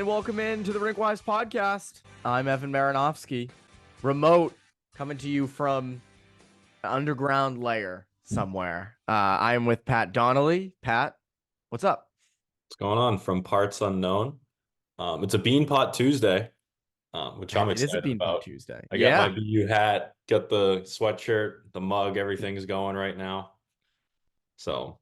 welcome in to the RinkWise Podcast. I'm Evan Maranofsky, remote, coming to you from an underground lair somewhere. I am with Pat Donnelly. Pat, what's up? What's going on from parts unknown? It's a Beanpot Tuesday, which I'm It is a excited Beanpot about. Tuesday. I got my Yeah, BU hat, got the sweatshirt, the mug, everything's going right now. So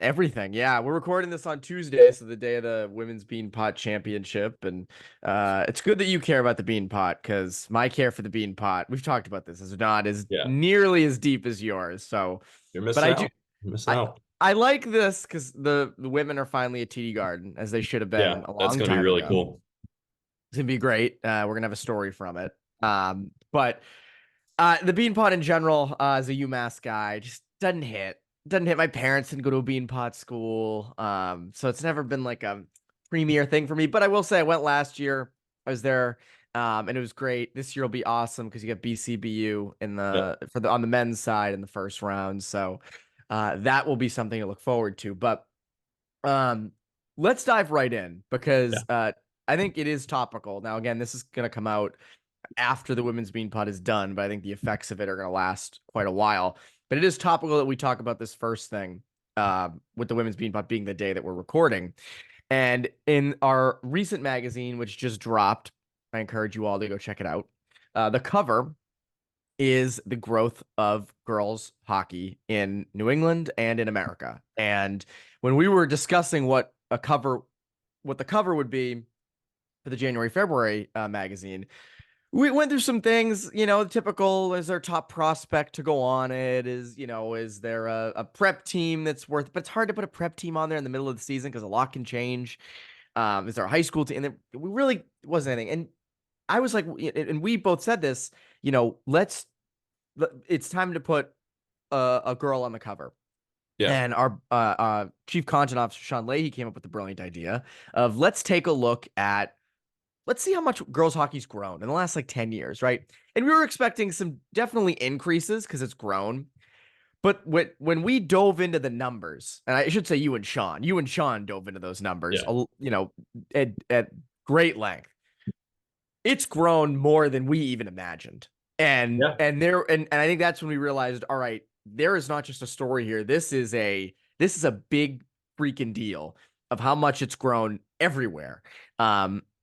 everything. Yeah, we're recording this on Tuesday, so the day of the Women's Beanpot Championship. And it's good that you care about the Beanpot because my care for the Beanpot, we've talked about this, is not as yeah, nearly as deep as yours. So, you're but missing I do. out. You're missing I out. I like this because the women are finally at TD Garden as they should have Yeah, been a that's long gonna be time really ago. cool. It's gonna be great. We're gonna have a story from it. But the Beanpot in general, as a UMass guy, just doesn't hit. Doesn't hit. My parents didn't go to a Beanpot school, so it's never been like a premier thing for me. But I will say, I went last year. I was there, and it was great. This year will be awesome because you got BCBU in Yeah, on the men's side in the first round. So that will be something to look forward to. But um, let's dive right in yeah, because I think it is topical. Now, again, this is going to come out after the women's beanpot is done, but I think the effects of it are going to last quite a while. But it is topical that we talk about this first thing with the women's beanpot being the day that we're recording. And in our recent magazine, which just dropped, I encourage you all to go check it out. The cover is the growth of girls hockey in New England and in America. And when we were discussing what the cover would be for the January February magazine, we went through some things, typical. Is there top prospect to go on it? Is there a prep team that's worth, but it's hard to put a prep team on there in the middle of the season because a lot can change. Is there a high school team? And we really wasn't anything. And I was like, and we both said this, it's time to put a girl on the cover. yeah, And our chief content officer, Sean Leahy, came up with the brilliant idea of let's take a look at, let's see how much girls hockey's grown in the last like 10 years, right? And we were expecting some definitely increases because it's grown. But when we dove into the numbers, and I should say you and Sean dove into those numbers, yeah, at great length. It's grown more than we even imagined. And yeah, and there and I think that's when we realized, all right, there is not just a story here. This is a big freaking deal of how much it's grown everywhere.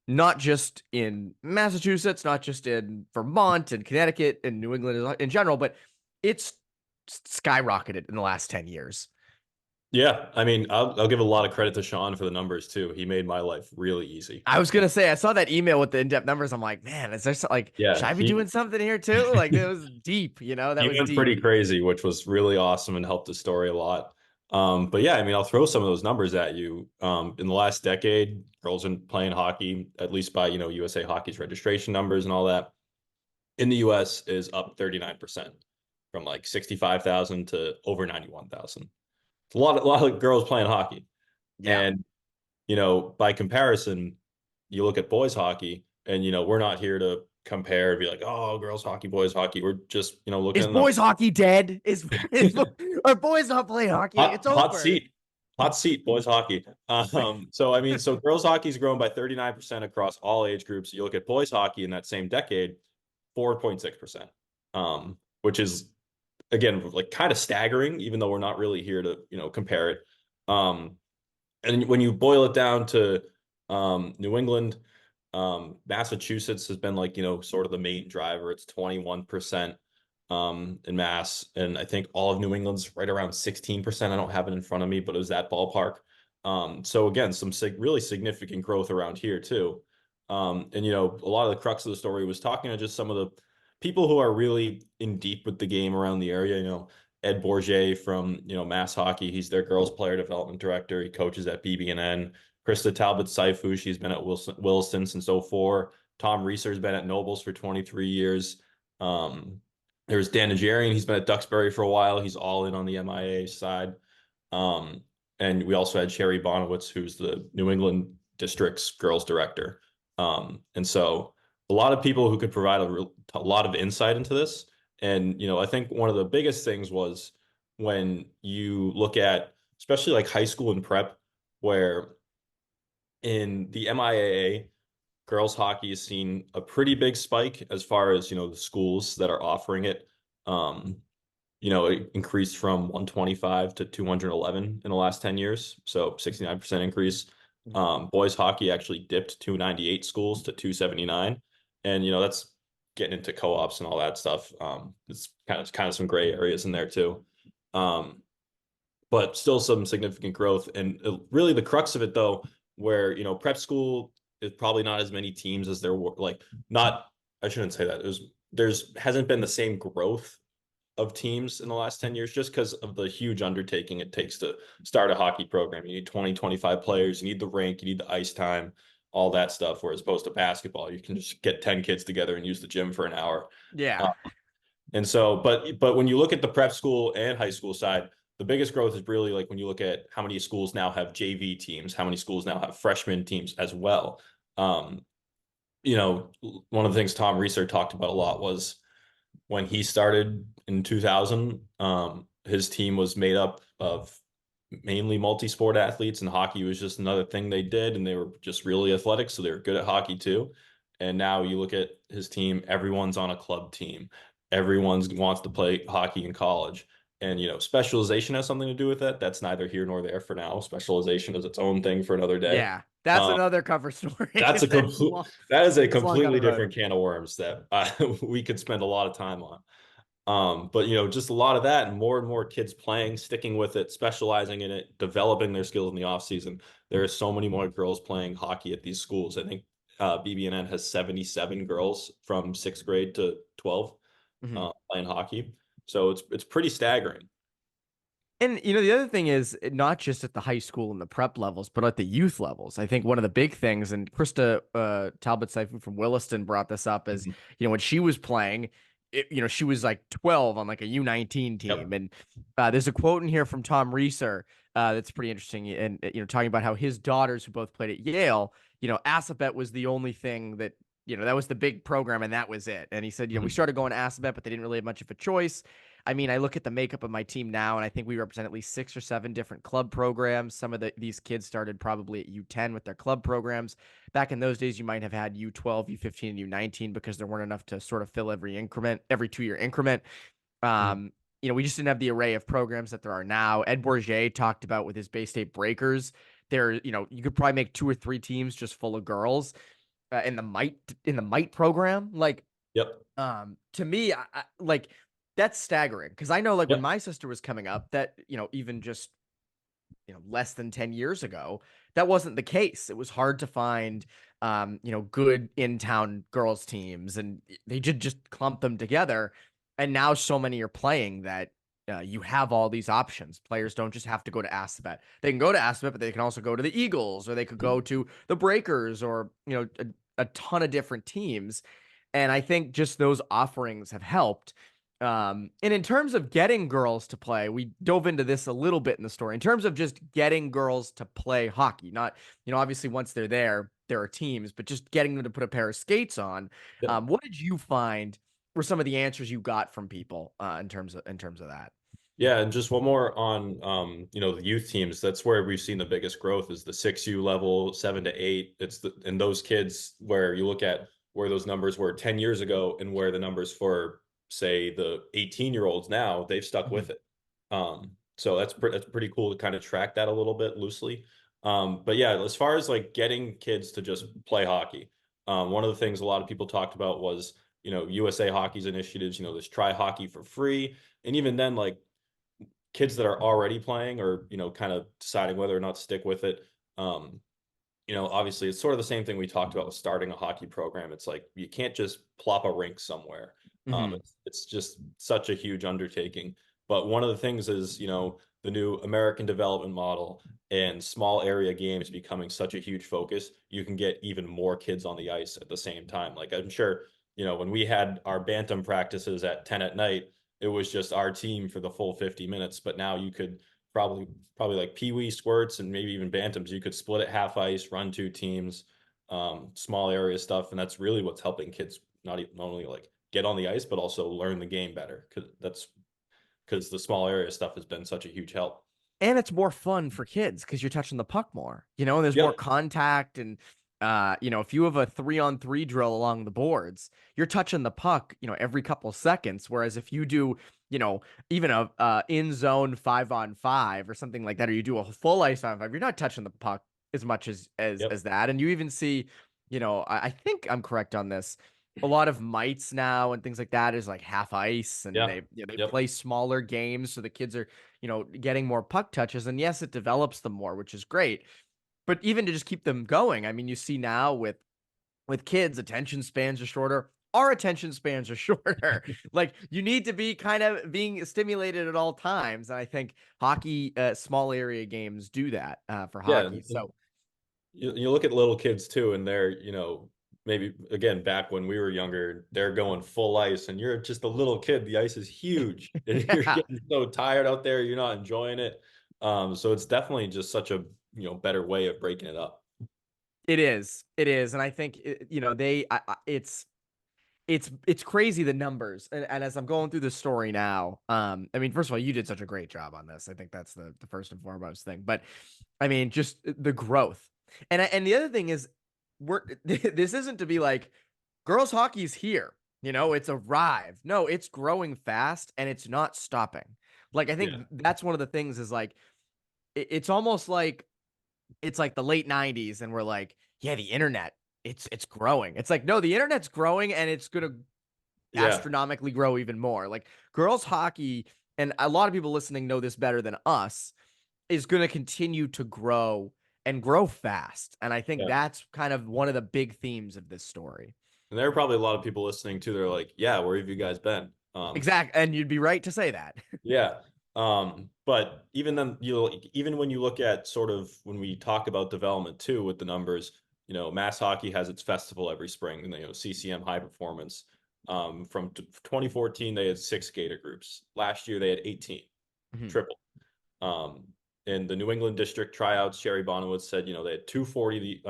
Not just in Massachusetts, not just in Vermont and Connecticut and New England in general, but it's skyrocketed in the last 10 years. yeah. I mean, I'll give a lot of credit to Sean for the numbers too. He made my life really easy. I was gonna say I saw that email with the in-depth numbers. I'm like, man, is there should Yeah, I be doing something here too? Like it was deep, that he was went deep. pretty crazy, which was really awesome and helped the story a lot. But yeah, I mean, I'll throw some of those numbers at you. In the last decade, girls have been playing hockey, at least by, USA Hockey's registration numbers and all that, in the US is up 39% from like 65,000 to over 91,000. It's a lot of girls playing hockey. Yeah. And, by comparison, you look at boys hockey and, we're not here to compare and be like, oh, girls hockey, boys hockey. We're just, looking Is at them. boys hockey dead? Are boys not playing hockey? It's Hot over. seat. Hot seat, boys hockey. So I mean, so girls hockey's grown by 39% across all age groups. You look at boys hockey in that same decade, 4.6%. Which is again like kind of staggering, even though we're not really here to, compare it. And when you boil it down to New England, Massachusetts has been like, sort of the main driver. It's 21% in Mass. And I think all of New England's right around 16%. I don't have it in front of me, but it was that ballpark. So again, some really significant growth around here too. And, a lot of the crux of the story was talking to just some of the people who are really in deep with the game around the area, Ed Bourget from, Mass Hockey. He's their girls player development director. He coaches at BB&N. Krista Talbot-Saifu, she's been at Williston since '04. Tom Reeser's been at Nobles for 23 years. There's Dan Nigerian. He's been at Duxbury for a while. He's all in on the MIA side. And we also had Sherry Bonowitz, who's the New England District's girls director. And so a lot of people who could provide a lot of insight into this. And, I think one of the biggest things was when you look at, especially like high school and prep, where in the MIAA, girls hockey has seen a pretty big spike as far as, the schools that are offering it. It increased from 125 to 211 in the last 10 years. So 69% increase. Boys hockey actually dipped 298 schools to 279. And, that's getting into co-ops and all that stuff. It's kind of some gray areas in there too. But still some significant growth. And really the crux of it though, where, prep school is probably not as many teams as there were, like, not, I shouldn't say that. There's hasn't been the same growth of teams in the last 10 years just because of the huge undertaking it takes to start a hockey program. You need 20, 25 players, you need the rink, you need the ice time, all that stuff. Whereas opposed to basketball, you can just get 10 kids together and use the gym for an hour. Yeah. And so, but when you look at the prep school and high school side, the biggest growth is really like when you look at how many schools now have JV teams, how many schools now have freshman teams as well. One of the things Tom Reeser talked about a lot was when he started in 2000, his team was made up of mainly multi-sport athletes, and hockey was just another thing they did, and they were just really athletic, so they were good at hockey too. And now you look at his team, everyone's on a club team. Everyone wants to play hockey in college. And, specialization has something to do with it. That's neither here nor there for now. Specialization is its own thing for another day. Yeah. That's another cover story. That's a That's complete, long, that is a that's long down completely the road. different can of worms that we could spend a lot of time on. But just a lot of that and more kids playing, sticking with it, specializing in it, developing their skills in the off season. There are so many more girls playing hockey at these schools. I think BBNN has 77 girls from 6th grade to 12 playing hockey. So it's pretty staggering. And the other thing is not just at the high school and the prep levels, but at the youth levels. I think one of the big things, and Krista Talbot Siphon from Williston brought this up, is when she was playing, she was like 12 on like a U19 team. Yep. And there's a quote in here from Tom Reeser that's pretty interesting, and talking about how his daughters, who both played at Yale, Assabet was the only thing that that was the big program, and that was it. And he said, we started going to Assabet, but they didn't really have much of a choice. I mean, I look at the makeup of my team now, and I think we represent at least 6 or 7 different club programs. Some of these kids started probably at U10 with their club programs. Back in those days, you might have had U12, U15, and U19 because there weren't enough to sort of fill every 2-year increment. We just didn't have the array of programs that there are now. Ed Bourget talked about with his Bay State Breakers. You could probably make 2 or 3 teams just full of girls in the mite program. Like, Yep. To me, I like. That's staggering because I know, like, when Yep. my sister was coming up, that even just less than 10 years ago, that wasn't the case. It was hard to find good in-town girls teams, and they just clump them together. And now so many are playing that you have all these options. Players don't just have to go to Assabet. They can go to Assabet, but they can also go to the Eagles, or they could go to the Breakers, or a ton of different teams. And I think just those offerings have helped. And in terms of getting girls to play, we dove into this a little bit in the story. In terms of just getting girls to play hockey, not, obviously once they're there are teams, but just getting them to put a pair of skates on. Yep. What did you find were some of the answers you got from people in terms of that? Yeah, and just one more on the youth teams. That's where we've seen the biggest growth is the 6U level, 7 to 8. And those kids where you look at where those numbers were 10 years ago and where the numbers for, say, the 18-year-olds now, they've stuck with it. So that's pretty cool to kind of track that a little bit loosely. But yeah, as far as like getting kids to just play hockey, one of the things a lot of people talked about was USA Hockey's initiatives, this try hockey for free. And even then, like, kids that are already playing or kind of deciding whether or not to stick with it, obviously it's sort of the same thing we talked about with starting a hockey program. It's like you can't just plop a rink somewhere. It's just such a huge undertaking. But one of the things is the new American development model and small area games becoming such a huge focus. You can get even more kids on the ice at the same time. Like, I'm sure when we had our bantam practices at 10 at night, it was just our team for the full 50 minutes. But now you could probably like peewee squirts and maybe even bantams. You could split it half ice, run 2 teams, small area stuff. And that's really what's helping kids not only like get on the ice, but also learn the game better. Because the small area stuff has been such a huge help. And it's more fun for kids because you're touching the puck more, and there's more Yep. contact. And, if you have a 3-on-3 drill along the boards, you're touching the puck, every couple seconds. Whereas if you do, even a in zone 5-on-5 or something like that, or you do a full ice on 5, you're not touching the puck as much as Yep. that. And you even see, I think I'm correct on this. A lot of mites now and things like that is like half ice, and Yeah. they Yep. play smaller games, so the kids are getting more puck touches. And yes, it develops them more, which is great. But even to just keep them going, I mean, you see now with kids, attention spans are shorter. Our attention spans are shorter. Like, you need to be kind of being stimulated at all times. And I think hockey, small area games do that for Yeah. hockey. So You look at little kids too, and they're, maybe again, back when we were younger, they're going full ice, and you're just a little kid. The ice is huge, and you're yeah, getting so tired out there, you're not enjoying it. So it's definitely just such a, better way of breaking it up. it is. It is. And I think, it's crazy, the numbers. And as I'm going through the story now, I mean, first of all, you did such a great job on this. I think that's the first and foremost thing. But I mean, just the growth. And the other thing is, this isn't to be like girls hockey's here, it's arrived. No, it's growing fast and it's not stopping. Like, I think Yeah. that's one of the things is like it's almost like it's like the late 90s and we're like, yeah, the internet, it's growing. It's like, no, the internet's growing and it's going to Yeah. astronomically grow even more. Like, girls hockey, and a lot of people listening know this better than us, is going to continue to grow and grow fast. And I think Yeah. that's kind of one of the big themes of this story. And there are probably a lot of people listening too. They're like, yeah, where have you guys been? Exactly. And you'd be right to say that. Yeah. But even then, even when you look at sort of when we talk about development too with the numbers, Mass Hockey has its festival every spring, and CCM High Performance. From 2014, they had 6 skater groups. Last year, they had 18, Mhm. triple. Um, in the New England District tryouts, Sherry Bonowitz said, they had 240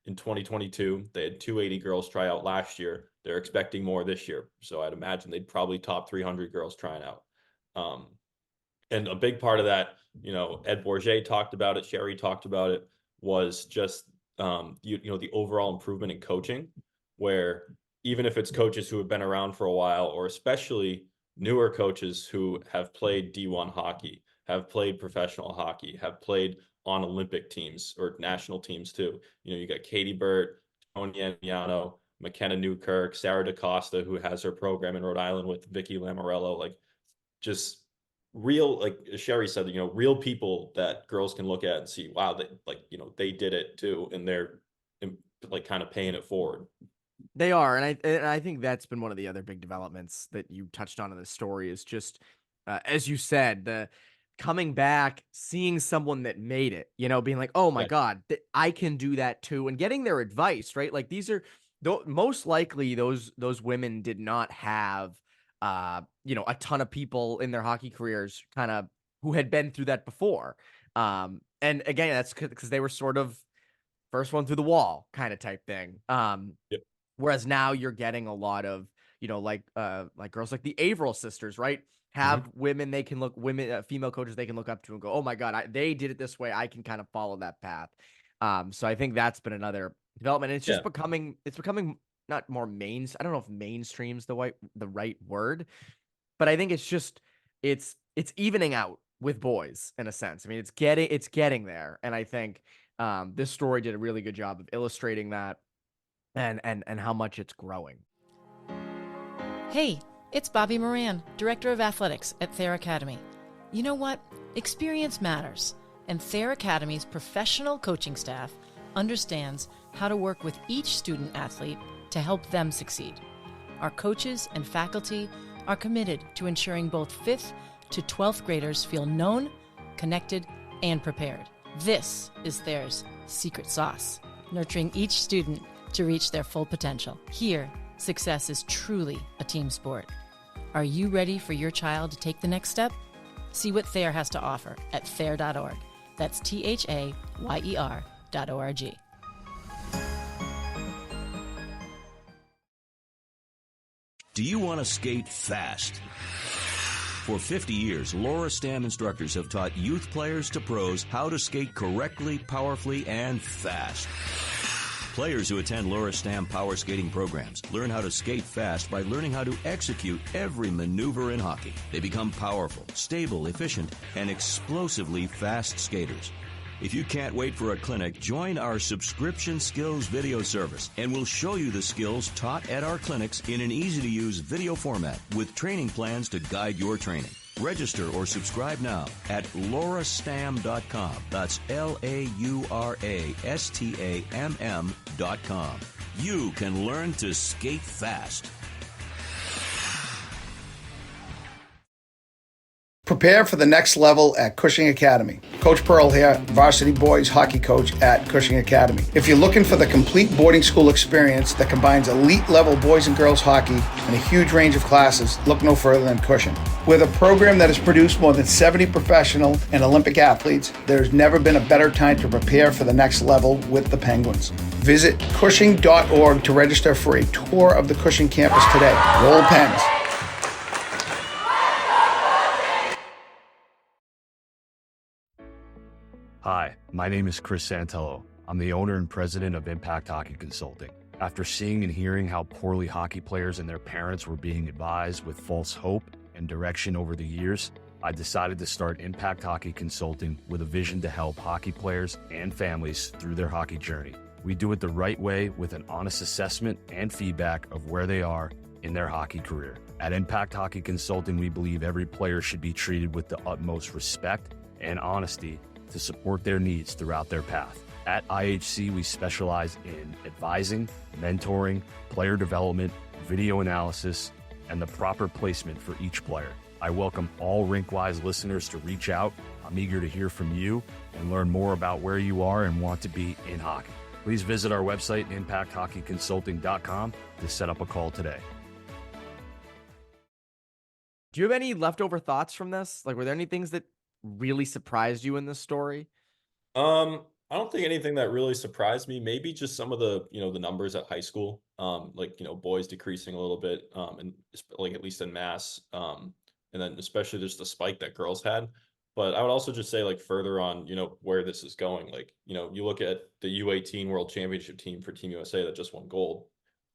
in 2022. They had 280 girls try out last year. They're expecting more this year. So I'd imagine they'd probably top 300 girls trying out. Um, and a big part of that, Ed Bourget talked about it, Sherry talked about it, was just the overall improvement in coaching, where even if it's coaches who have been around for a while, or especially newer coaches who have played D1 hockey, have played professional hockey, have played on Olympic teams or national teams too. You got Katie Burt, Tony Aniano, McKenna Newkirk, Sarah DaCosta, who has her program in Rhode Island with Vicky Lamorello, like just real, like Sherry said, real people that girls can look at and see, wow, they like, they did it too, and they're like kind of paying it forward. They are. And I think that's been one of the other big developments that you touched on in the story is just, as you said, the coming back, seeing someone that made it, being like, oh my Yeah. God, I can do that too. And getting their advice, right? Like, these are most likely those women did not have, a ton of people in their hockey careers kind of who had been through that before. And again, that's because they were sort of first one through the wall kind of type thing. Yep. Whereas now you're getting a lot of, like girls like the Averill sisters, right? Mm-hmm. Have women they can look women female coaches they can look up to and go, oh my God, they did it this way. I can kind of follow that path. So I think that's been another development. And Yeah. it's becoming not more I don't know if mainstream's the right word, but I think it's just it's evening out with boys in a sense. I mean, it's getting there, and I think this story did a really good job of illustrating that and how much it's growing. Hey, it's Bobby Moran, Director of Athletics at Thayer Academy. You know what? Experience matters, and Thayer Academy's professional coaching staff understands how to work with each student athlete to help them succeed. Our coaches and faculty are committed to ensuring both 5th to 12th graders feel known, connected, and prepared. This is Thayer's secret sauce, nurturing each student to reach their full potential. Here, success is truly a team sport. Are you ready for your child to take the next step? See what Thayer has to offer at thayer.org. That's THAYER.org. Do you want to skate fast, For 50 years, Laura Stam instructors have taught youth players to pros how to skate correctly, powerfully, and fast. Players who attend Laura Stam power skating programs learn how to skate fast by learning how to execute every maneuver in hockey. They become powerful, stable, efficient, and explosively fast skaters. If you can't wait for a clinic, join our subscription skills video service, and we'll show you the skills taught at our clinics in an easy-to-use video format with training plans to guide your training. Register or subscribe now at laurastam.com. That's LauraStamm.com. You can learn to skate fast. Prepare for the next level at Cushing Academy. Coach Pearl here, varsity boys hockey coach at Cushing Academy. If you're looking for the complete boarding school experience that combines elite level boys and girls hockey and a huge range of classes, look no further than Cushing. With a program that has produced more than 70 professional and Olympic athletes, there's never been a better time to prepare for the next level with the Penguins. Visit Cushing.org to register for a tour of the Cushing campus today. Roll Pens. Hi, my name is Chris Santello. I'm the owner and president of Impact Hockey Consulting. After seeing and hearing how poorly hockey players and their parents were being advised with false hope and direction over the years, I decided to start Impact Hockey Consulting with a vision to help hockey players and families through their hockey journey. We do it the right way with an honest assessment and feedback of where they are in their hockey career. At Impact Hockey Consulting, we believe every player should be treated with the utmost respect and honesty to support their needs throughout their path. At IHC, we specialize in advising, mentoring, player development, video analysis, and the proper placement for each player. I welcome all RinkWise listeners to reach out. I'm eager to hear from you and learn more about where you are and want to be in hockey. Please visit our website, impacthockeyconsulting.com, to set up a call today. Do you have any leftover thoughts from this? Like, were there any things that really surprised you in this story? I don't think anything that really surprised me. Maybe just some of the, the numbers at high school, boys decreasing a little bit, and like at least in mass, and then especially just the spike that girls had. But I would also just say, like, further on, where this is going, like, you look at the U18 World Championship team for Team USA that just won gold.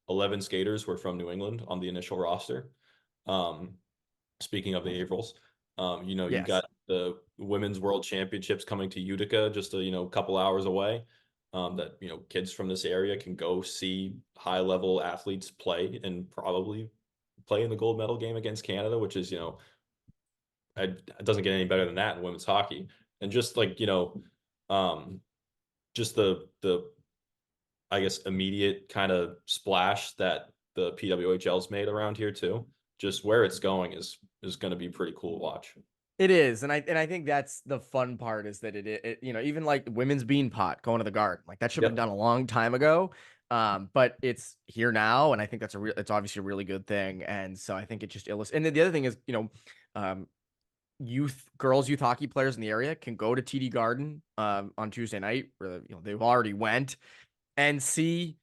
11 skaters were from New England on the initial roster. Speaking of the Avrils, Yes. you got the Women's World Championships coming to Utica, just a couple hours away. That kids from this area can go see high level athletes play and probably play in the gold medal game against Canada, which is it doesn't get any better than that in women's hockey. And just like just the I guess immediate kind of splash that the PWHL's made around here too. Just where it's going is going to be pretty cool to watch. It is, and I think that's the fun part, is that it even like women's bean pot going to the Garden, like that should have been done a long time ago, but it's here now, and I think it's obviously a really good thing, and so I think it just illustrates. And then the other thing is, girls youth hockey players in the area can go to TD Garden on Tuesday night, where they've already went, and see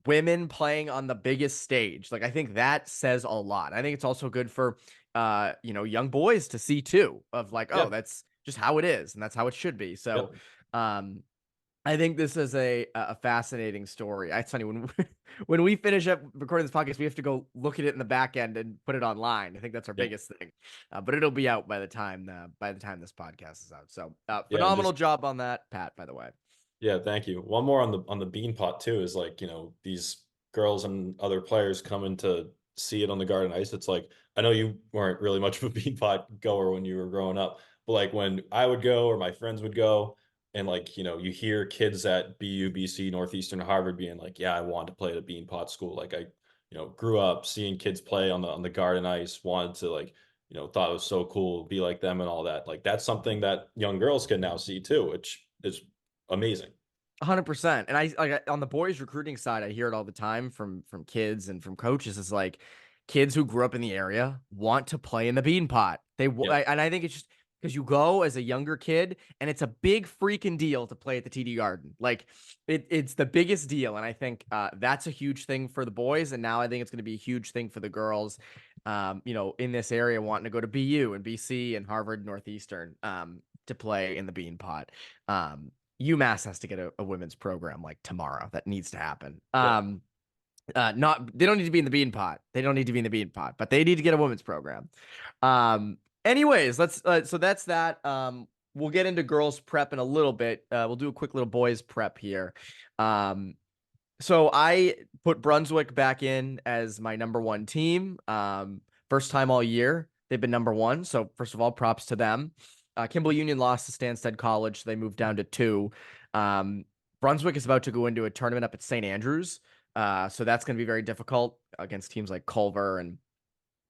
women playing on the biggest stage. Like, I think that says a lot. I think it's also good for young boys to see too, of like, oh, that's just how it is, and that's how it should be. So I think this is a fascinating story. It's funny, when we finish up recording this podcast, we have to go look at it in the back end and put it online. I think that's our biggest thing, but it'll be out by the time this podcast is out. So phenomenal job on that, Pat, by the way. Yeah, thank you. One more on the bean pot too is like, these girls and other players coming to see it on the Garden Ice. It's like, I know you weren't really much of a bean pot goer when you were growing up, but like when I would go or my friends would go, and like, you hear kids at BU, BC, Northeastern, Harvard being like, yeah, I wanted to play at a bean pot school. Like I, grew up seeing kids play on the Garden Ice, wanted to like, thought it was so cool, be like them and all that. Like that's something that young girls can now see too, which is amazing. 100%. And I like on the boys recruiting side, I hear it all the time from kids and from coaches. It's like kids who grew up in the area want to play in the bean pot. And I think it's just because you go as a younger kid, and it's a big freaking deal to play at the TD Garden. Like it's the biggest deal. And I think that's a huge thing for the boys. And now I think it's going to be a huge thing for the girls. in this area wanting to go to BU and BC and Harvard Northeastern to play in the Bean Pot. UMass has to get a women's program like tomorrow. That needs to happen. They don't need to be in the Bean Pot. They don't need to be in the Bean Pot, but they need to get a women's program. Anyways, so that's that. We'll get into girls prep in a little bit. We'll do a quick little boys prep here. So I put Brunswick back in as my number one team. First time all year they've been number one. So first of all, props to them. Kimball Union lost to Stansted College, so they moved down to 2. Brunswick is about to go into a tournament up at St. Andrews. So that's going to be very difficult against teams like Culver and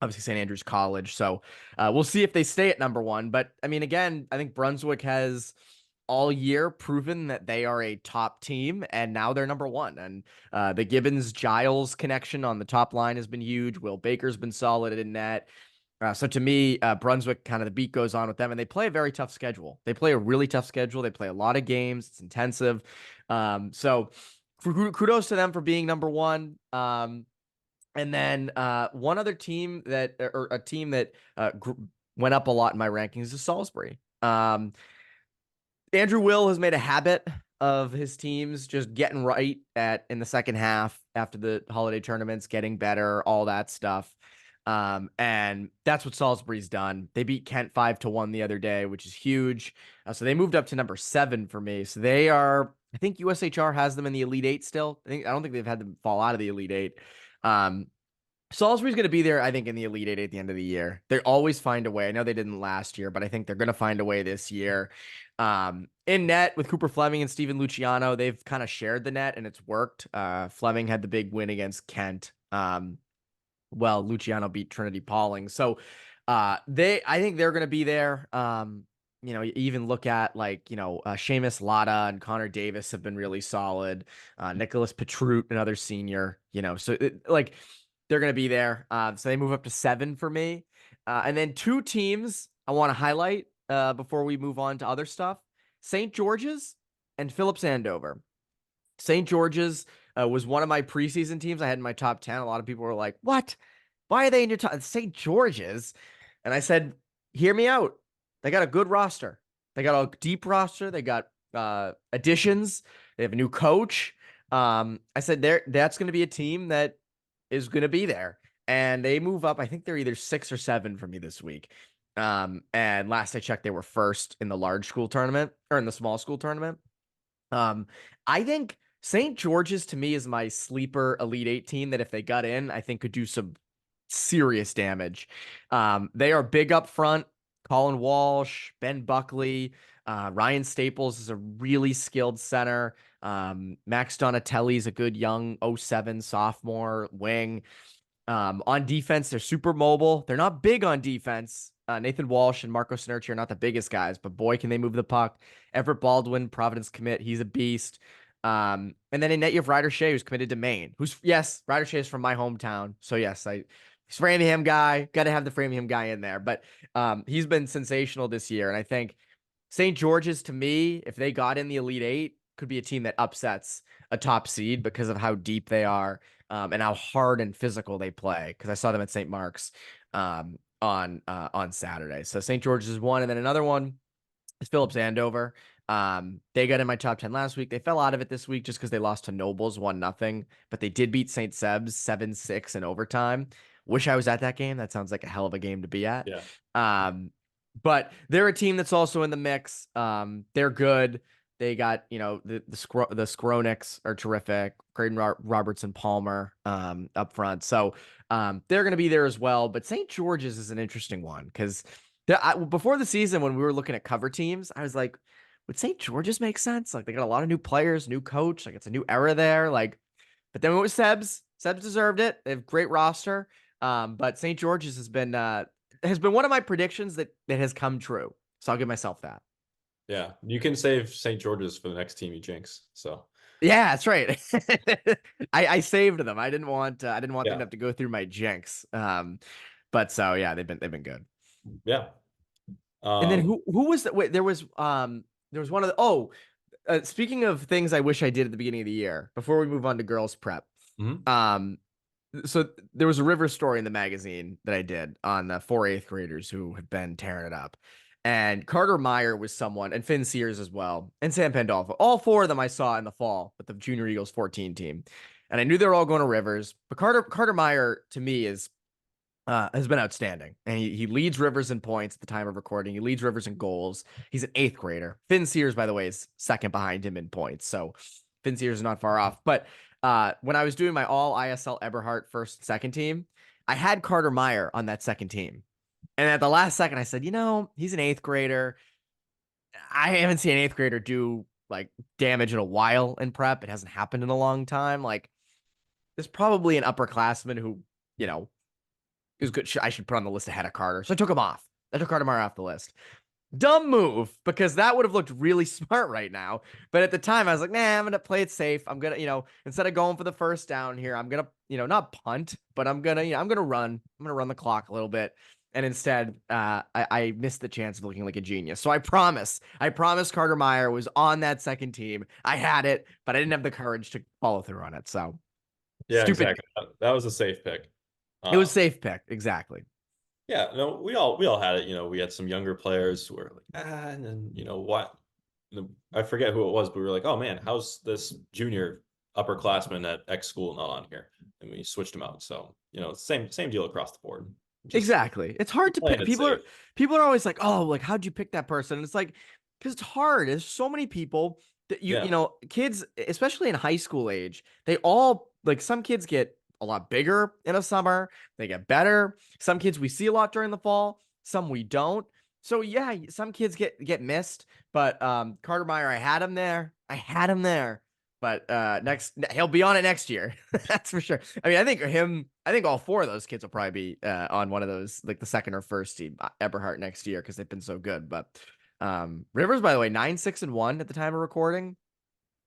obviously St. Andrews College. So we'll see if they stay at number one. But I mean, again, I think Brunswick has all year proven that they are a top team, and now they're number one. And the Gibbons-Giles connection on the top line has been huge. Will Baker's been solid in net. So to me, Brunswick, kind of the beat goes on with them, and they play a very tough schedule. They play a really tough schedule. They play a lot of games. It's intensive. So kudos to them for being number one. And then one other team that went up a lot in my rankings is Salisbury. Andrew Will has made a habit of his teams just getting right in the second half after the holiday tournaments, getting better, all that stuff. And that's what Salisbury's done. They beat Kent 5-1 the other day, which is huge. So they moved up to number 7 for me. So they are, I think USHR has them in the Elite 8 still. I don't think they've had them fall out of the Elite 8. Salisbury's going to be there, I think, in the Elite 8 at the end of the year. They always find a way. I know they didn't last year, but I think they're going to find a way this year. In net with Cooper Fleming and Steven Luciano, they've kind of shared the net, and it's worked. Fleming had the big win against Kent. Luciano beat Trinity Pauling. So I think they're going to be there. You even look at Seamus Latta and Connor Davis have been really solid. Nicholas Petrut, another senior, so they're going to be there. So they move up to 7 for me. And then 2 teams I want to highlight before we move on to other stuff. St. George's and Phillips Andover. St. George's was one of my preseason teams I had in my top 10. A lot of people were like, what? Why are they in your top? St. George's? And I said, hear me out. They got a good roster. They got a deep roster. They got additions. They have a new coach. I said that's going to be a team that is going to be there. And they move up. I think they're either 6 or 7 for me this week. And last I checked, they were first in the large school tournament or in the small school tournament. I think St. George's to me is my sleeper Elite 8 team that if they got in, I think could do some serious damage. They are big up front. Colin Walsh, Ben Buckley, Ryan Staples is a really skilled center. Max Donatelli is a good young 07 sophomore wing. On defense, they're super mobile. They're not big on defense. Nathan Walsh and Marco Sinerci are not the biggest guys, but boy, can they move the puck. Everett Baldwin, Providence commit. He's a beast. And then in net, you have Ryder Shea, who's committed to Maine. Ryder Shea is from my hometown. So yes, he's Framingham guy. Got to have the Framingham guy in there. But he's been sensational this year. And I think St. George's, to me, if they got in the Elite 8, could be a team that upsets a top seed because of how deep they are and how hard and physical they play. Because I saw them at St. Mark's on Saturday. So St. George's is one. And then another one is Phillips Andover. They got in my top 10 last week. They fell out of it this week just because they lost to Nobles 1-0, but they did beat St. Seb's 7-6 in overtime. Wish I was at that game. That sounds like a hell of a game to be at. Yeah. But they're a team that's also in the mix. They're good. They got, the Skronics are terrific. Creighton Robertson Palmer up front. So they're going to be there as well. But St. George's is an interesting one because before the season, when we were looking at cover teams, I was like, would St. George's make sense? Like, they got a lot of new players, new coach. Like, it's a new era there. But then it was Seb's. Seb's deserved it. They have great roster. But St. George's has been one of my predictions that has come true. So I'll give myself that. Yeah, you can save St. George's for the next team you jinx. So yeah, that's right. I saved them. I didn't want them to have to go through my jinx. But so yeah, they've been good. Yeah. And then who was that? Wait, there was one of the speaking of things I wish I did at the beginning of the year before we move on to girls prep. Mm-hmm. So there was a Rivers story in the magazine that I did on the 4 8th graders who have been tearing it up. And Carter Meyer was someone, and Finn Sears as well, and Sam Pandolfo. All four of them I saw in the fall with the Junior Eagles 14 team. And I knew they were all going to Rivers. But Carter Meyer, to me, has been outstanding. And he leads Rivers in points at the time of recording. He leads Rivers in goals. He's an 8th grader. Finn Sears, by the way, is second behind him in points. So Finn Sears is not far off. But when I was doing my all ISL Eberhardt first and second team, I had Carter Meyer on that second team. And at the last second, I said, he's an 8th grader. I haven't seen an 8th grader do like damage in a while in prep. It hasn't happened in a long time. Like, there's probably an upperclassman who, is good. I should put on the list ahead of Carter. So I took him off. I took Carter Meyer off the list. Dumb move, because that would have looked really smart right now. But at the time, I was like, nah, I'm going to play it safe. I'm going to, instead of going for the first down here, I'm going to, not punt, but I'm going to, I'm going to run. I'm going to run the clock a little bit. And instead, I missed the chance of looking like a genius. So I promise Carter Meyer was on that second team. I had it, but I didn't have the courage to follow through on it. So yeah, stupid. exactly. That was a safe pick. It was safe pick. Exactly. Yeah, no, we all had it. We had some younger players who were like, and then what? I forget who it was, but we were like, oh man, how's this junior upperclassman at X school not on here? And we switched him out. So same deal across the board. Exactly. It's hard to pick. People are always like, oh, like how'd you pick that person? And it's like, because it's hard. There's so many people that kids, especially in high school age, they all like some kids get a lot bigger in the summer. They get better. Some kids we see a lot during the fall. Some we don't. So yeah, some kids get missed. But Carter Meyer, I had him there. But he'll be on it next year. That's for sure. I mean, I think all four of those kids will probably be on one of those, like the second or first team Eberhardt next year, because they've been so good. But Rivers, by the way, 9-6-1 at the time of recording.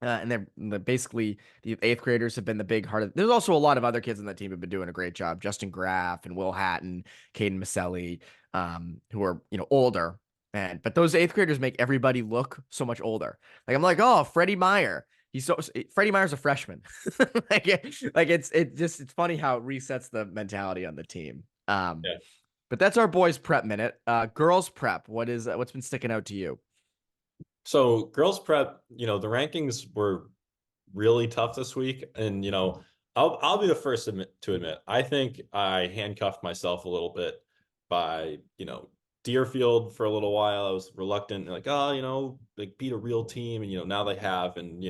And they're basically the 8th graders have been the big heart of. There's also a lot of other kids on the team who've been doing a great job. Justin Graff and Will Hatton, Caden Maselli, who are older. But those 8th graders make everybody look so much older. Like I'm like, oh, Freddie Meyer. Freddie Meyer's a freshman. It's funny how it resets the mentality on the team. Yeah. But that's our boys prep minute. Girls prep. What's been sticking out to you? So girls prep, the rankings were really tough this week, and I'll be the first to admit I think I handcuffed myself a little bit by Deerfield for a little while. I was reluctant, like, like beat a real team, and now they have, and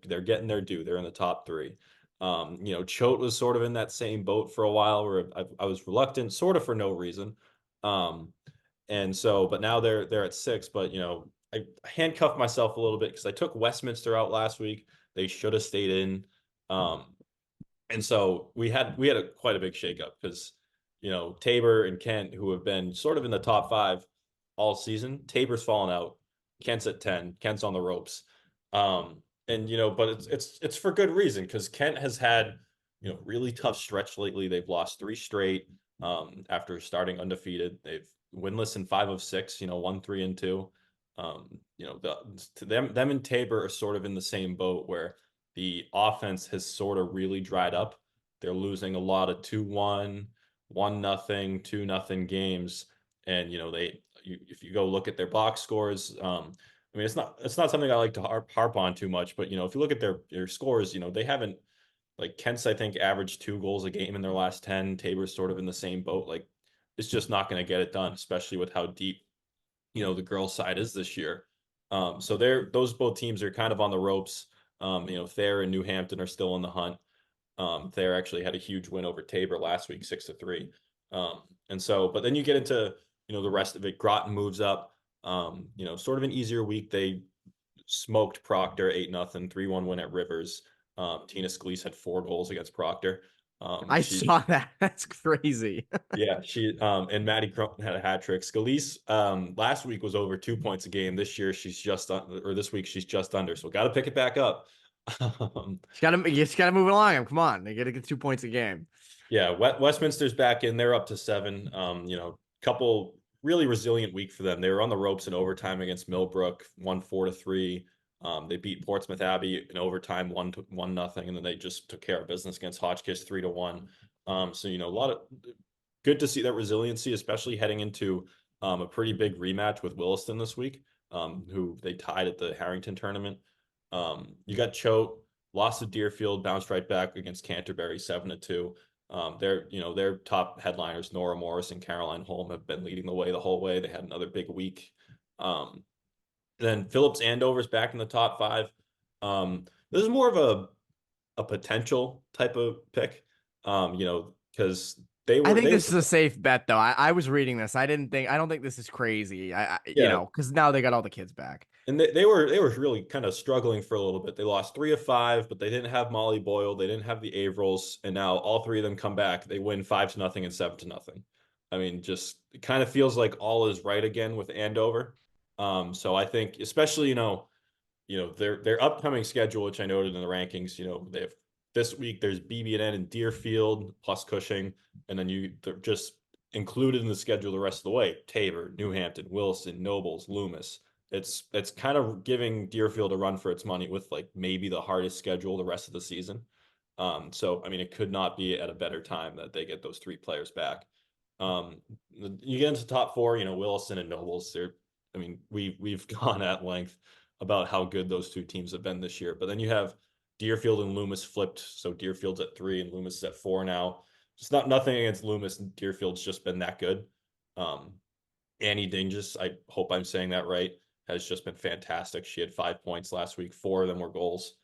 they're getting their due. They're in the top 3. Choate was sort of in that same boat for a while where I was reluctant, sort of for no reason. And so, but now they're at 6, but I handcuffed myself a little bit because I took Westminster out last week. They should have stayed in. And so we had quite a big shakeup because Tabor and Kent, who have been sort of in the top 5 all season, Tabor's fallen out. Kent's at 10. Kent's on the ropes. But it's for good reason, because Kent has had really tough stretch lately. They've lost 3 straight after starting undefeated. They've winless in 5 of 6. 1, 3, and 2. Them and Tabor are sort of in the same boat where the offense has sort of really dried up. They're losing a lot of 2-1, 1-0, 2-0 games. And, if you go look at their box scores, it's not something I like to harp on too much, but, if you look at their scores, they haven't, like Kent's, I think, averaged 2 goals a game in their last 10. Tabor's sort of in the same boat. Like, it's just not going to get it done, especially with how deep the girls' side is this year. So those both teams are kind of on the ropes. Thayer and New Hampton are still in the hunt. Thayer actually had a huge win over Tabor last week, 6-3. And so, but then you get into, the rest of it. Groton moves up, sort of an easier week. They smoked Proctor 8-0, 3-1 win at Rivers. Tina Scalise had 4 goals against Proctor. I saw that. That's crazy. Yeah, she and Maddie Cronin had a hat trick. Scalise last week was over 2 points a game. This year she's this week she's just under. So got to pick it back up. You gotta move along. Come on, they gotta get 2 points a game. Yeah, Westminster's back in. They're up to 7. Couple really resilient week for them. They were on the ropes in overtime against Millbrook, won 4-3. They beat Portsmouth Abbey in overtime 1-0, and then they just took care of business against Hotchkiss 3-1. So, a lot of good to see that resiliency, especially heading into a pretty big rematch with Williston this week, who they tied at the Harrington tournament. You got Choate, lost to Deerfield, bounced right back against Canterbury 7-2. Their top headliners, Nora Morris and Caroline Holm, have been leading the way the whole way. They had another big week. Then Phillips Andover's back in the top 5. This is more of a potential type of pick, because I think this is a safe bet, though. I was reading this. I don't think this is crazy. Because now they got all the kids back. And they were really kind of struggling for a little bit. They lost 3 of 5, but they didn't have Molly Boyle. They didn't have the Averils. And now all 3 of them come back. They win 5-0 and 7-0. I mean, just it kind of feels like all is right again with Andover. So I think, especially, their upcoming schedule, which I noted in the rankings, they have this week, there's BB&N and Deerfield plus Cushing. And then they're just included in the schedule the rest of the way. Tabor, New Hampton, Wilson, Nobles, Loomis. It's kind of giving Deerfield a run for its money with like maybe the hardest schedule the rest of the season. So I mean, it could not be at a better time that they get those 3 players back. You get into the top 4, Wilson and Nobles. We've gone at length about how good those 2 teams have been this year. But then you have Deerfield and Loomis flipped. So Deerfield's at 3 and Loomis is at 4 now. It's nothing against Loomis. Deerfield's just been that good. Annie Dingus, I hope I'm saying that right, has just been fantastic. She had 5 points last week. 4 of them were goals.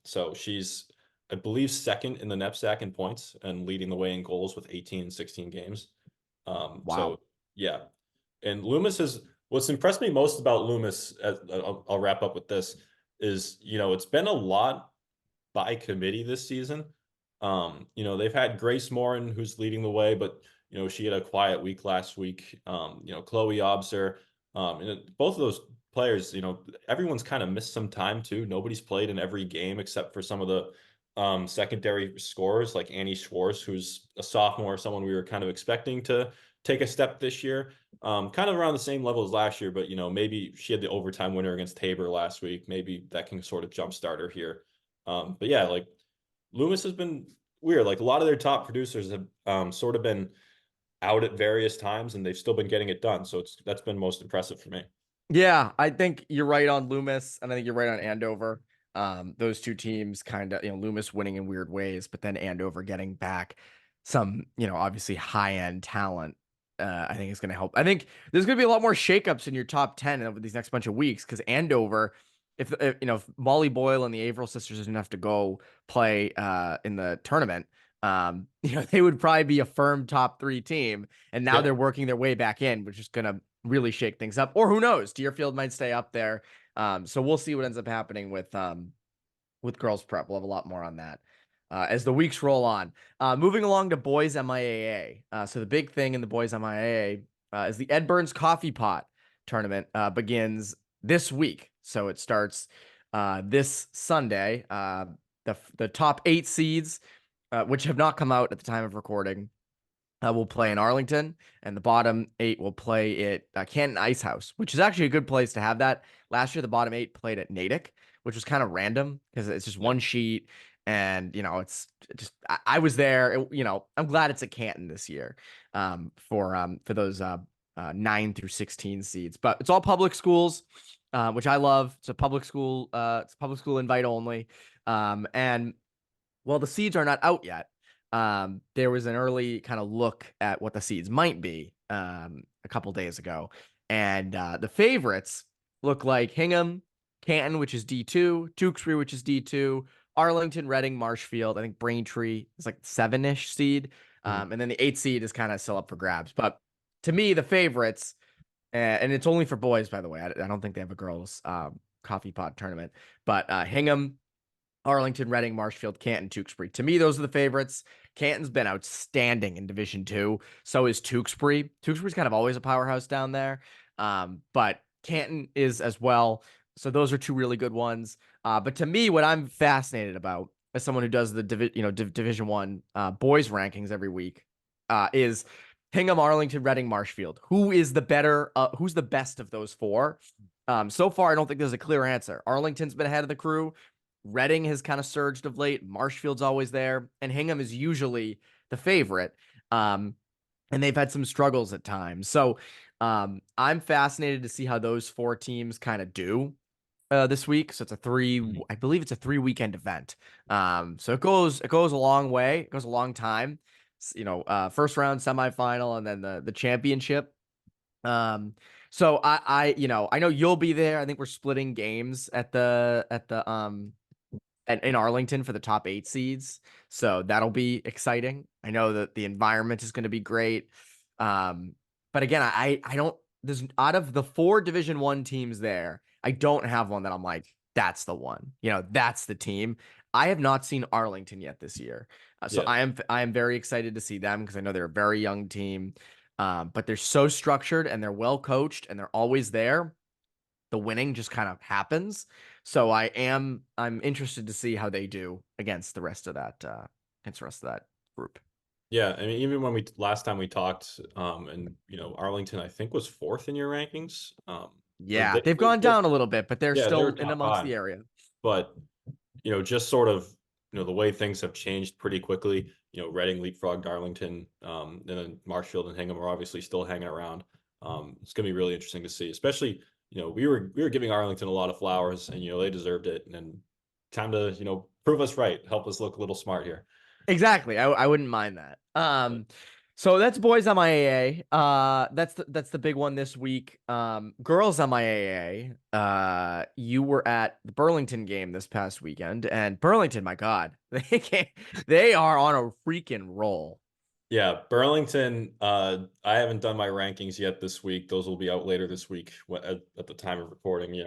So she's, I believe, second in the NEPSAC in points and leading the way in goals with 18 and 16 games. Wow. So, yeah. And Loomis what's impressed me most about Loomis, I'll wrap up with this, is, it's been a lot by committee this season. They've had Grace Morin, who's leading the way, but, she had a quiet week last week. Chloe Obser, and both of those players, everyone's kind of missed some time too. Nobody's played in every game except for some of the secondary scorers like Annie Schwartz, who's a sophomore, someone we were kind of expecting to take a step this year, kind of around the same level as last year. But, maybe she had the overtime winner against Tabor last week. Maybe that can sort of jumpstart her here. But yeah, like Loomis has been weird. Like a lot of their top producers have sort of been out at various times and they've still been getting it done. So that's been most impressive for me. Yeah, I think you're right on Loomis, and I think you're right on Andover. Those 2 teams kind of, Loomis winning in weird ways, but then Andover getting back some, obviously high-end talent. I think is going to help. I think there's going to be a lot more shakeups in your top 10 over these next bunch of weeks because Andover, if Molly Boyle and the Averill sisters didn't have to go play in the tournament, they would probably be a firm top 3 team, and now they're working their way back in, which is going to really shake things up. Or who knows, Deerfield might stay up there. So we'll see what ends up happening with girls prep. We'll have a lot more on that as the weeks roll on. Moving along to boys MIAA. So the big thing in the boys MIAA is the Ed Burns Coffee Pot tournament begins this week. So it starts this Sunday. The top 8 seeds, which have not come out at the time of recording, will play in Arlington, and the bottom 8 will play at Canton Ice House, which is actually a good place to have that. Last year, the bottom 8 played at Natick, which was kind of random because it's just one sheet, and it's just I was there. I'm glad it's at Canton this year for those 9 through 16 seeds, but it's all public schools, which I love. It's a public school. It's public school invite only, and while the seeds are not out yet, there was an early kind of look at what the seeds might be a couple days ago. And the favorites look like Hingham, Canton, which is D2, Tewksbury, which is D2, Arlington, Reading, Marshfield. I think Braintree is like 7-ish seed. And then the 8th seed is kind of still up for grabs. But to me, the favorites, and it's only for boys, by the way. I don't think they have a girls coffee pot tournament. But Hingham, Arlington, Reading, Marshfield, Canton, Tewksbury. To me, those are the favorites. Canton's been outstanding in Division 2. So is Tewksbury. Tewksbury's kind of always a powerhouse down there. But Canton is as well. So those are 2 really good ones. But to me, what I'm fascinated about as someone who does the Division 1 boys rankings every week is Hingham, Arlington, Reading, Marshfield. Who's the best of those 4? So far, I don't think there's a clear answer. Arlington's been ahead of the crew. Reading has kind of surged of late. Marshfield's always there. And Hingham is usually the favorite. And they've had some struggles at times. So I'm fascinated to see how those 4 teams kind of do this week. So it's I believe it's a 3-weekend event. So it goes a long way. It goes a long time. First round, semifinal, and then the championship. So I know you'll be there. I think we're splitting games in Arlington for the top 8 seeds. So that'll be exciting. I know that the environment is going to be great. But again, I don't, there's out of the 4 Division 1 teams there, I don't have one that I'm like, that's the one, that's the team. I have not seen Arlington yet this year. So I am very excited to see them because I know they're a very young team. But they're so structured and they're well coached and they're always there. The winning just kind of happens. So I'm interested to see how they do against the rest of that group. Yeah, I mean, even when last time we talked, and Arlington, I think, was 4th in your rankings. Yeah, they've gone down a little bit, but they're still in amongst 5. the area. But just sort of the way things have changed pretty quickly. Reading leapfrogged Arlington, and then Marshfield and Hingham are obviously still hanging around. It's going to be really interesting to see, especially we were giving Arlington a lot of flowers, and they deserved it. And then time to prove us right, help us look a little smart here. Exactly. I wouldn't mind that. So that's boys MIAA. That's the big one this week. Girls MIAA. You were at the Burlington game this past weekend, and Burlington, my God, they are on a freaking roll. Yeah, Burlington. I haven't done my rankings yet this week. Those will be out later this week at the time of recording.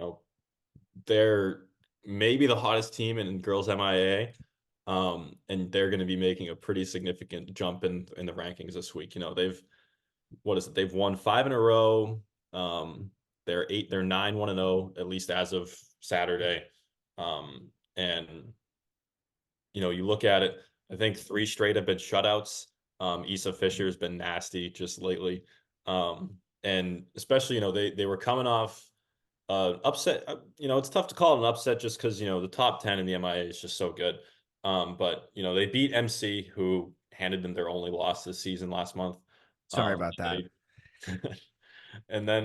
They're maybe the hottest team in girls MIAA. And they're going to be making a pretty significant jump in the rankings this week. They've won 5 in a row. They're 9-1-0, at least as of Saturday. And you look at it, I think 3 straight have been shutouts. Issa Fisher's been nasty just lately. And especially, they were coming off upset. It's tough to call it an upset just because, the top 10 in the MIA is just so good. But they beat MC, who handed them their only loss this season last month. Sorry about that. And then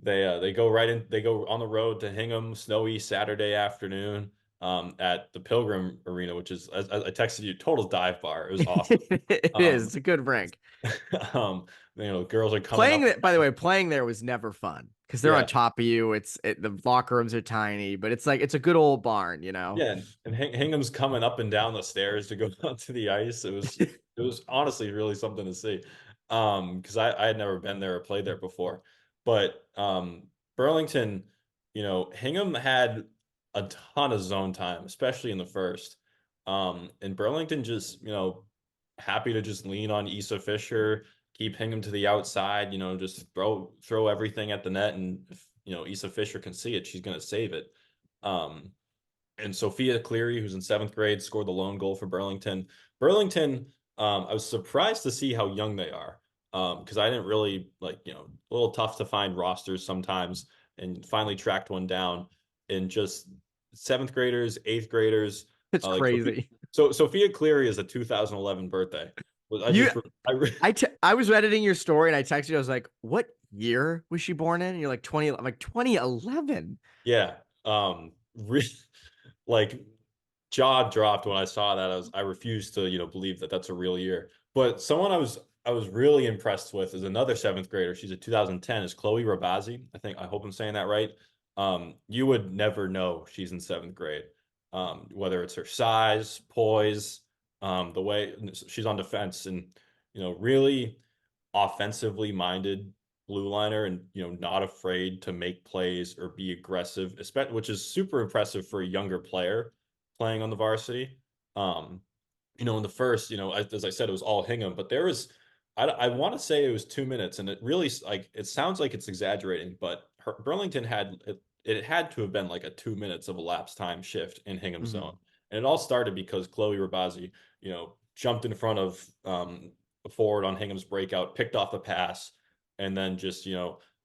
they go right in. They go on the road to Hingham, snowy Saturday afternoon, at the Pilgrim Arena, which is, I texted you, total dive bar. It was awesome. It is. It's a good rink. Girls are coming by the way, playing there was never fun because they're on top of you. The locker rooms are tiny, but it's a good old barn, Yeah, and Hingham's coming up and down the stairs to go onto the ice. It was honestly really something to see, because I had never been there or played there before. But Burlington, Hingham had a ton of zone time, especially in the first. And Burlington just happy to just lean on Issa Fisher, keep Hingham to the outside, just throw everything at the net, and if Issa Fisher can see it, she's going to save it. And Sophia Cleary, who's in 7th grade, scored the lone goal for Burlington. Burlington, I was surprised to see how young they are, because I didn't really a little tough to find rosters sometimes, and finally tracked one down. And just 7th graders, 8th graders. It's crazy. Sophia Cleary is a 2011 birthday. I was editing your story and I texted you. I was like, "What year was she born in?" And you're like, 20. I'm like, 2011. Yeah. Jaw dropped when I saw that. I refused to believe that that's a real year. But someone I was really impressed with is another 7th grader. She's a 2010. Is Chloe Rabazi. I hope I'm saying that right. You would never know she's in 7th grade. Whether it's her size, poise, the way she's on defense, and really offensively minded blue liner, and not afraid to make plays or be aggressive, which is super impressive for a younger player playing on the varsity. In the first, as I said, it was all Hingham, but there was, I want to say it was 2 minutes, and it really, it sounds like it's exaggerating, but Burlington had it had to have been like a 2 minutes of elapsed time shift in Hingham's zone. And it all started because Chloe Rabazi, jumped in front of a forward on Hingham's breakout, picked off the pass, and then just,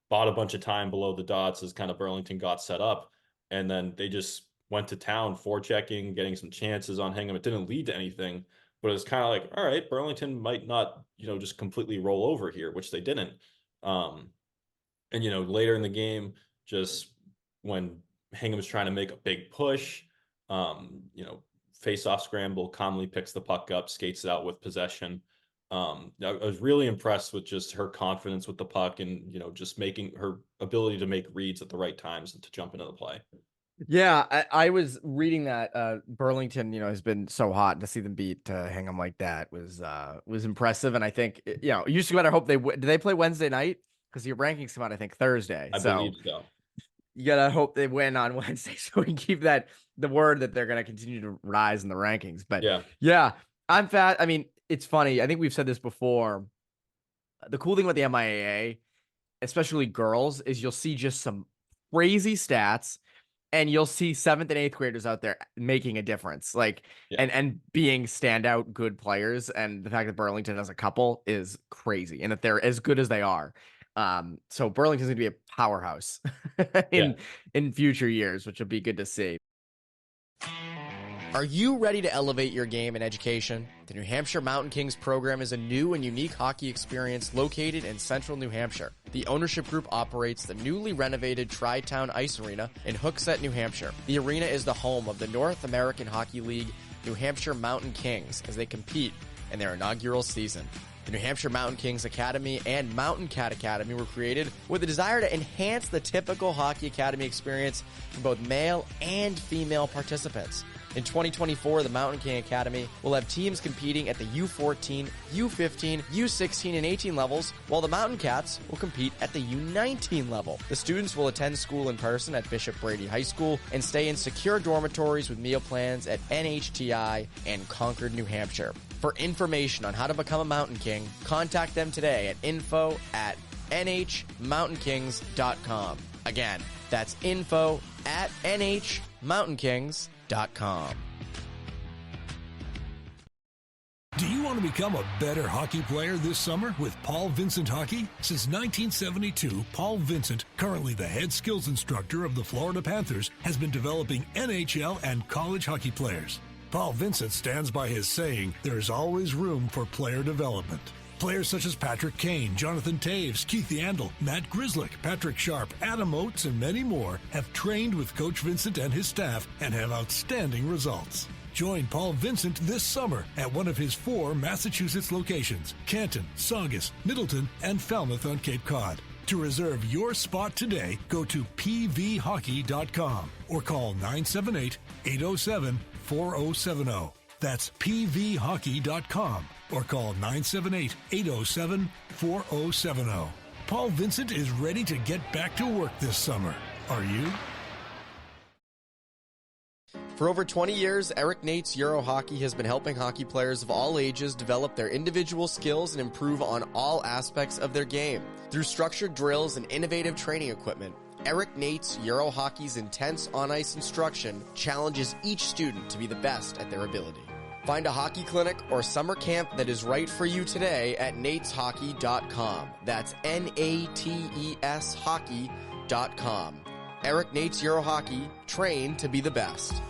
bought a bunch of time below the dots as kind of Burlington got set up. And then they just went to town, forechecking, getting some chances on Hingham. It didn't lead to anything, but it's kind of like, all right, Burlington might not, just completely roll over here, which they didn't. And, later in the game, just when Hingham's trying to make a big push, face-off scramble, Conley picks the puck up, skates it out with possession. I was really impressed with just her confidence with the puck and, just making her ability to make reads at the right times and to jump into the play. Yeah, I was reading that Burlington, has been so hot. To see them beat Hingham like that was impressive. And I think, you just gotta hope do they play Wednesday night? Because your rankings come out, I think, Thursday. I believe so. You gotta hope they win on Wednesday so we can keep the word that they're gonna continue to rise in the rankings. But yeah, I'm fat. I mean, it's funny. I think we've said this before. The cool thing about the MIAA, especially girls, is you'll see just some crazy stats. And you'll see 7th and 8th graders out there making a difference, and being standout good players. And the fact that Burlington has a couple is crazy, and that they're as good as they are. So Burlington's going to be a powerhouse in future years, which will be good to see. Are you ready to elevate your game and education? The New Hampshire Mountain Kings program is a new and unique hockey experience located in central New Hampshire. The ownership group operates the newly renovated Tri-Town Ice Arena in Hooksett, New Hampshire. The arena is the home of the North American Hockey League New Hampshire Mountain Kings as they compete in their inaugural season. The New Hampshire Mountain Kings Academy and Mountain Cat Academy were created with a desire to enhance the typical hockey academy experience for both male and female participants. In 2024, the Mountain King Academy will have teams competing at the U14, U15, U16, and 18 levels, while the Mountain Cats will compete at the U19 level. The students will attend school in person at Bishop Brady High School and stay in secure dormitories with meal plans at NHTI and Concord, New Hampshire. For information on how to become a Mountain King, contact them today at info@nhmountainkings.com. Again, that's info@nhmountainkings.com. Do you want to become a better hockey player this summer with Paul Vincent Hockey? Since 1972, Paul Vincent, currently the head skills instructor of the Florida Panthers, has been developing NHL and college hockey players. Paul Vincent stands by his saying, there's always room for player development. Players such as Patrick Kane, Jonathan Taves, Keith Yandel, Matt Grzelcyk, Patrick Sharp, Adam Oates, and many more have trained with Coach Vincent and his staff and have outstanding results. Join Paul Vincent this summer at one of his 4 Massachusetts locations, Canton, Saugus, Middleton, and Falmouth on Cape Cod. To reserve your spot today, go to pvhockey.com or call 978-807-4070. That's pvhockey.com or call 978-807-4070. Paul Vincent is ready to get back to work this summer. Are you? For over 20 years, Eric Nate's Euro Hockey has been helping hockey players of all ages develop their individual skills and improve on all aspects of their game. Through structured drills and innovative training equipment, Eric Nate's Euro Hockey's intense on-ice instruction challenges each student to be the best at their ability. Find a hockey clinic or summer camp that is right for you today at nateshockey.com. That's N-A-T-E-S hockey.com. Eric Nate's Euro Hockey, train to be the best.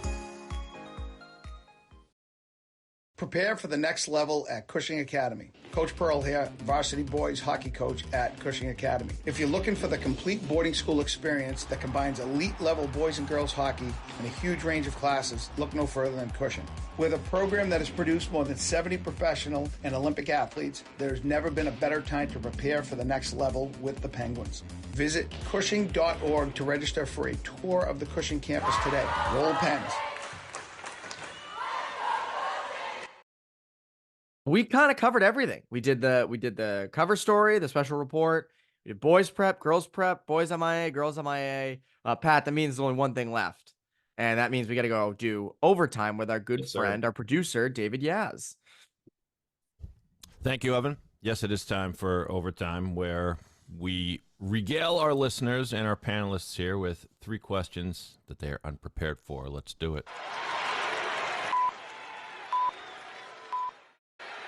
Prepare for the next level at Cushing Academy. Coach Pearl here, varsity boys hockey coach at Cushing Academy. If you're looking for the complete boarding school experience that combines elite level boys and girls hockey and a huge range of classes, look no further than Cushing. With a program that has produced more than 70 professional and Olympic athletes, there's never been a better time to prepare for the next level with the Penguins. Visit Cushing.org to register for a tour of the Cushing campus today. Roll pens. We kind of covered everything. We did the cover story, the special report. We did boys prep, girls prep, boys MIA, girls MIA. Pat, that means there's only one thing left. And that means we got to go do overtime with our good friend, our producer, David Yaz. Thank you, Evan. Yes, it is time for overtime, where we regale our listeners and our panelists here with 3 questions that they are unprepared for. Let's do it.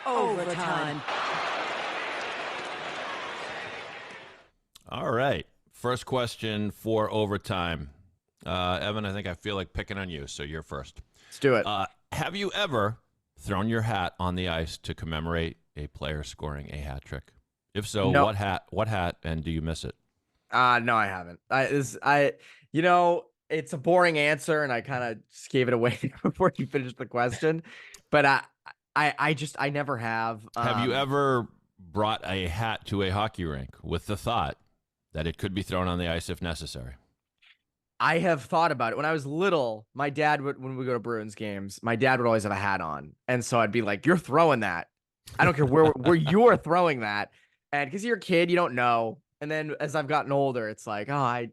Overtime. All right. First question for overtime. Evan, I think I feel like picking on you, so you're first. Let's do it. Have you ever thrown your hat on the ice to commemorate a player scoring a hat trick? If so, No. what hat, and do you miss it? No, I haven't. It's a boring answer, and I kind of just gave it away before you finished the question. But I never have. Have you ever brought a hat to a hockey rink with the thought that it could be thrown on the ice if necessary? I have thought about it. When I was little, my dad would, when we go to Bruins games, my dad would always have a hat on. And so I'd be like, you're throwing that. I don't care where you're throwing that. And because you're a kid, you don't know. And then as I've gotten older, it's like, oh, I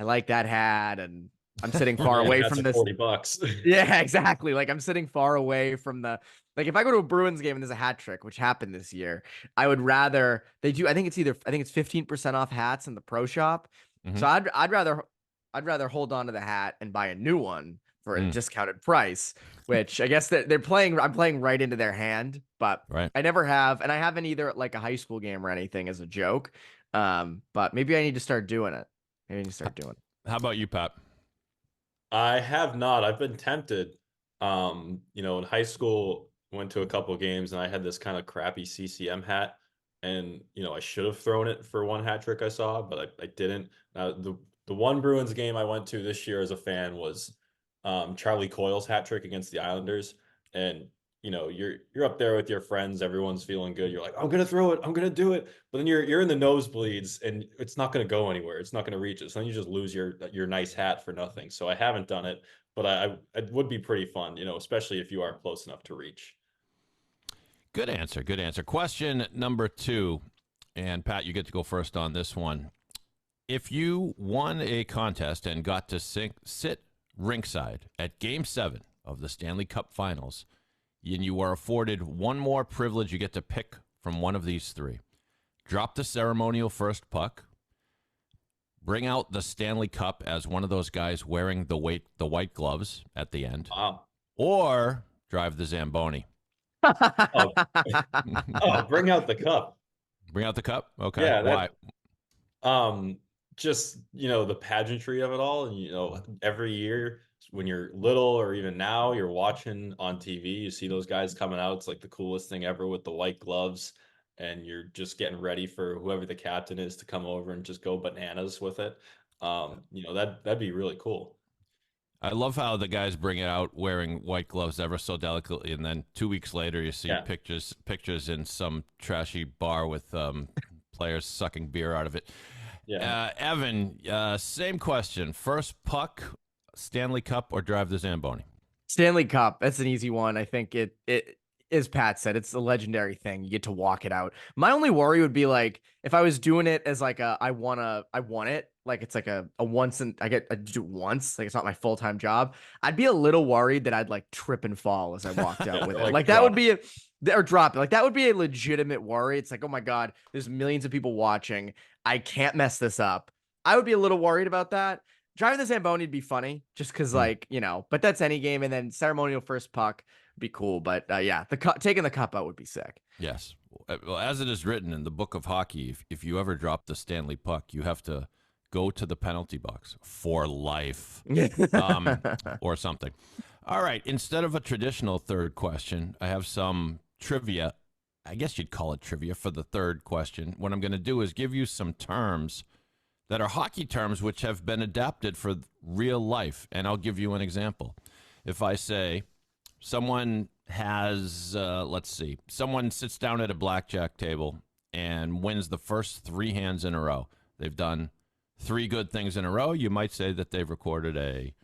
like that hat. And I'm sitting far away from this. $40. Yeah, exactly. Like I'm sitting far away from like if I go to a Bruins game and there's a hat trick, which happened this year, I would rather I think it's 15% off hats in the pro shop. Mhm. So I'd rather hold on to the hat and buy a new one for a discounted price, which I guess I'm playing right into their hand, but Right. I never have, and I haven't either at like a high school game or anything as a joke. But maybe I need to start doing it. How about you, Pat? I have not. I've been tempted. In high school, went to a couple of games and I had this kind of crappy CCM hat. And, I should have thrown it for one hat trick I saw, but I didn't. The one Bruins game I went to this year as a fan was Charlie Coyle's hat trick against the Islanders. And, you're up there with your friends. Everyone's feeling good. You're like, I'm going to throw it. I'm going to do it. But then you're in the nosebleeds and it's not going to go anywhere. It's not going to reach it. So then you just lose your nice hat for nothing. So I haven't done it, but it would be pretty fun, especially if you are close enough to reach. Good answer. Good answer. Question number 2. And Pat, you get to go first on this one. If you won a contest and got to sit rinkside at Game 7 of the Stanley Cup Finals, and you are afforded one more privilege, you get to pick from one of these 3. Drop the ceremonial first puck, bring out the Stanley Cup as one of those guys wearing the white gloves at the end, Wow. or drive the Zamboni. Oh, bring out the cup. Bring out the cup? Okay. Yeah, Why? Just, the pageantry of it all. And, every year when you're little or even now, you're watching on TV, you see those guys coming out. It's like the coolest thing ever with the white gloves. And you're just getting ready for whoever the captain is to come over and just go bananas with it. That'd be really cool. I love how the guys bring it out wearing white gloves ever so delicately, and then 2 weeks later you see pictures in some trashy bar with players sucking beer out of it. Yeah. Evan, same question. First puck, Stanley Cup, or drive the Zamboni? Stanley Cup. That's an easy one. I think it as Pat said, it's a legendary thing. You get to walk it out. My only worry would be like if I was doing it as like I won it, like it's like a once and I do it once, like it's not my full-time job. I'd be a little worried that I'd like trip and fall as I walked out with it. Like that would be or drop it. Like that would be a legitimate worry. It's like, oh my God, there's millions of people watching. I can't mess this up. I would be a little worried about that. Driving the Zamboni would be funny just because but that's any game. And then ceremonial first puck would be cool. But taking the cup out would be sick. Yes. Well, as it is written in the book of hockey, if you ever drop the Stanley puck, you have to go to the penalty box for life or something. All right. Instead of a traditional third question, I have some trivia. I guess you'd call it trivia for the third question. What I'm going to do is give you some terms that are hockey terms which have been adapted for real life. And I'll give you an example. If I say someone has, someone sits down at a blackjack table and wins the first 3 hands in a row. They've done 3 good things in a row. You might say that they've recorded a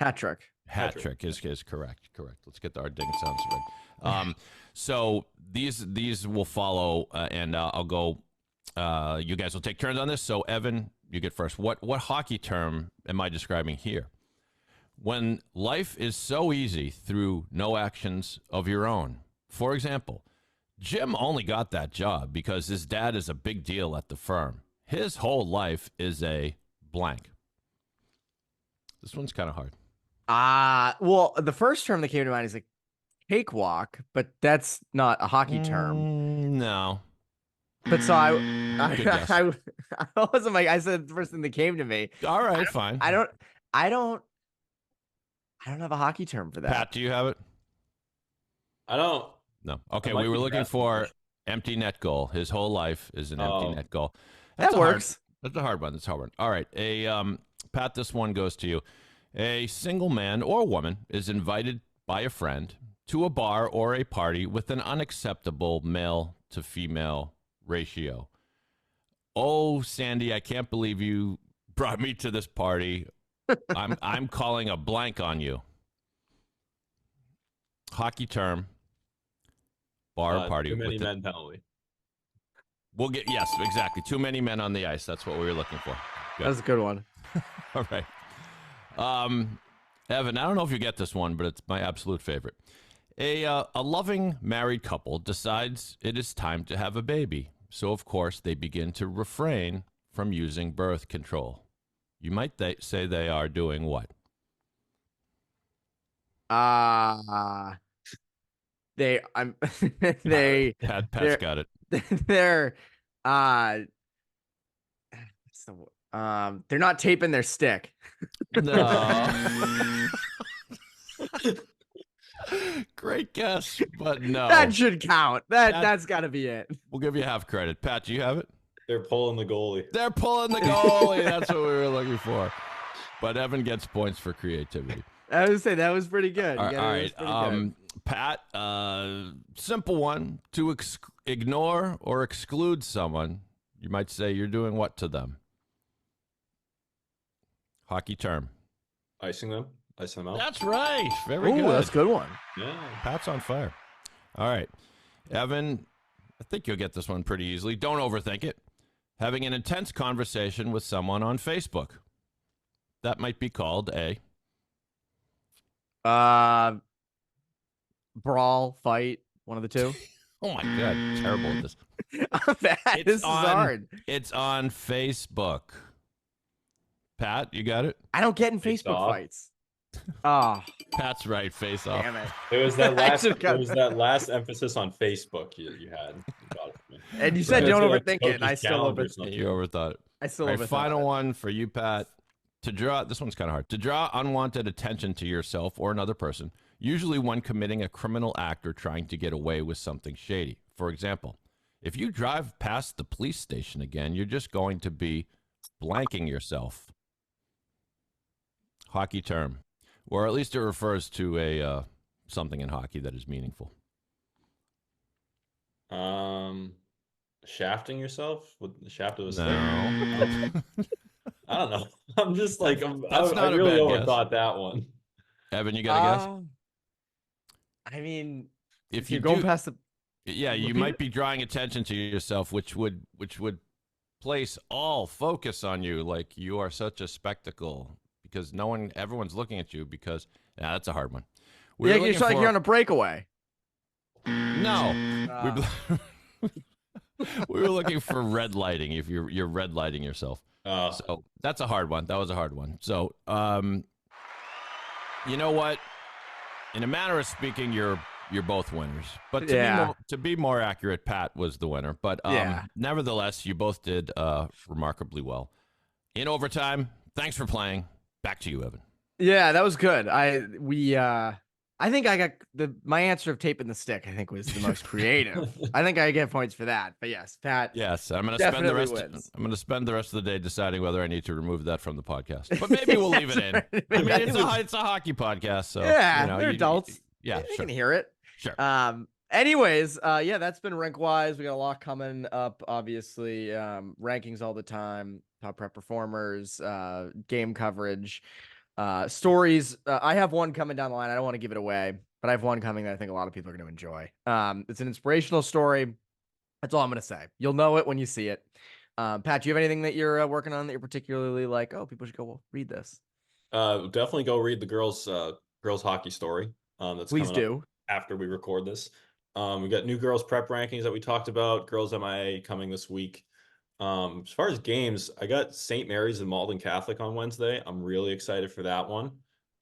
hat trick. Hat trick is correct. Correct. Let's get our ding sounds right. So these will follow, and I'll go. You guys will take turns on this. So Evan, you get first. What hockey term am I describing here? When life is so easy through no actions of your own. For example, Jim only got that job because his dad is a big deal at the firm. His whole life is a blank. This one's kind of hard. Well, the first term that came to mind is like cakewalk, but that's not a hockey term. No. But so I wasn't like I said the first thing that came to me. All right, fine. I don't have a hockey term for that. Pat, do you have it? I don't. No. Okay, I might we were be looking grasping for this. empty net goal. His whole life is an empty Oh. net goal. That a works. That's a hard one. That's a hard one. All right. Pat, this one goes to you. A single man or woman is invited by a friend to a bar or a party with an unacceptable male to female ratio. Oh, Sandy, I can't believe you brought me to this party. I'm calling a blank on you. Hockey term. Bar or party. Too many with men penalty. We'll get, yes, exactly. Too many men on the ice. That's what we were looking for. Good. That's a good one. All right. Evan, I don't know if you get this one, but it's my absolute favorite. A loving married couple decides it is time to have a baby. So, of course, they begin to refrain from using birth control. You might say they are doing what? They Pat's got it. they're they're not taping their stick. No. Great guess, but no. That should count. That's got to be it. We'll give you half credit. Pat, do you have it? They're pulling the goalie. They're pulling the goalie. That's what we were looking for. But Evan gets points for creativity. I was say that was pretty good. All right. Good. Pat, simple one. To ignore or exclude someone, you might say you're doing what to them? Hockey term. Icing them out. That's right. Very Ooh, good. that's a good one. Yeah. Pat's on fire. All right. Evan, I think you'll get this one pretty easily. Don't overthink it. Having an intense conversation with someone on Facebook. That might be called a... brawl, fight, one of the two. Oh my God, terrible at this. I'm bad. This is hard. It's on Facebook. Pat, you got it? I don't get in Face Facebook off. fights. Oh, Pat's right, face off. damn it. It was that I last. should've got It was that last emphasis on Facebook you had. You got it from me. And you said Right. don't It's like overthink it, and I coach's still challenge or overthink something. You overthought it. I still All right, overthought final it. one for you, Pat. To draw, this one's kind of hard. To draw unwanted attention to yourself or another person, usually when committing a criminal act or trying to get away with something shady. For example, if you drive past the police station again, you're just going to be blanking yourself. Hockey term, or at least it refers to a something in hockey that is meaningful. Shafting yourself with the shaft of a stick. No. I don't know. I'm just like That's I not a really bad overthought that one. Evan, you got a guess? I mean, If you're you going do, past the yeah, you repeat might it? be drawing attention to yourself, which would place all focus on you, like you are such a spectacle because everyone's looking at you because that's a hard one. We yeah, were it's looking like for- you're on a breakaway. No, we were looking for red lighting. If you're red lighting yourself, so that's a hard one. That was a hard one. So, you know what? In a manner of speaking, you're both winners. But to be more accurate, Pat was the winner. But nevertheless, you both did remarkably well. In overtime, thanks for playing. Back to you, Evan. Yeah, that was good. I think I got my answer of taping the stick. I think was the most creative. I think I get points for that. But yes, Pat. Yes, I'm going to spend the rest. I'm going to spend the rest of the day deciding whether I need to remove that from the podcast. But maybe we'll leave it in. Right. I mean, it's a hockey podcast, so yeah, they're adults. Yeah, they sure. can hear it. Sure. Anyways, yeah, that's been RinkWise. We got a lot coming up. Obviously, rankings all the time, top prep performers, game coverage. Stories. I have one coming down the line. I don't want to give it away, but I have one coming that I think a lot of people are going to enjoy. It's an inspirational story. That's all I'm going to say. You'll know it when you see it. Pat, do you have anything that you're working on that you're particularly like, oh, people should go read this? Definitely go read the girls hockey story. That's Please coming do. up after we record this. We got new girls prep rankings that we talked about. Girls MIA coming this week. As far as games, I got St. Mary's and Malden Catholic on Wednesday. I'm really excited for that one.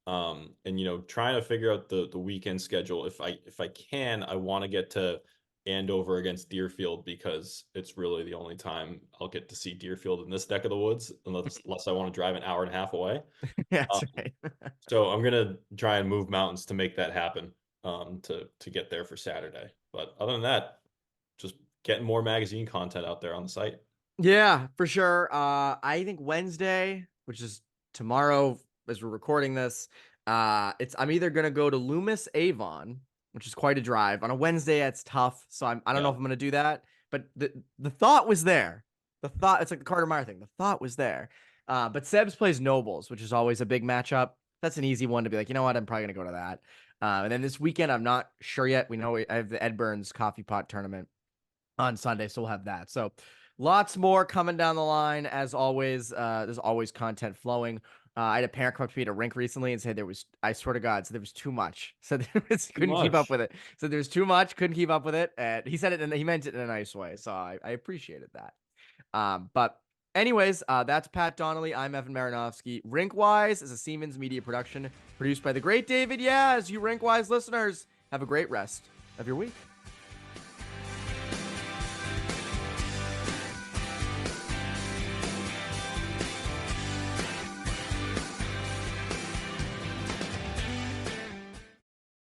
And trying to figure out the weekend schedule. If I can, I want to get to Andover against Deerfield because it's really the only time I'll get to see Deerfield in this neck of the woods, unless I want to drive an hour and a half away. Yeah, that's right. So I'm gonna try and move mountains to make that happen. to get there for Saturday. But other than that, just getting more magazine content out there on the site. Yeah, for sure. I think Wednesday, which is tomorrow as we're recording this, I'm either gonna go to Loomis Avon, which is quite a drive. On a Wednesday, it's tough. So I don't know if I'm gonna do that. But the thought was there. It's like the Carter Meyer thing. The thought was there. But Seb's plays Nobles, which is always a big matchup. That's an easy one to be like, you know what, I'm probably gonna go to that. And then this weekend, I'm not sure yet. We know I have the Ed Burns Coffee Pot tournament on Sunday, so we'll have that. So lots more coming down the line. As always, there's always content flowing. I had a parent come up to me at a rink recently and say I swear to God, there was too much. Said couldn't keep up with it. So there's too much, couldn't keep up with it. And he said it and he meant it in a nice way. So I appreciated that. But anyways, that's Pat Donnelly. I'm Evan Marinovsky. RinkWise is a Seamans Media production produced by the great David Yaz. You RinkWise listeners, have a great rest of your week.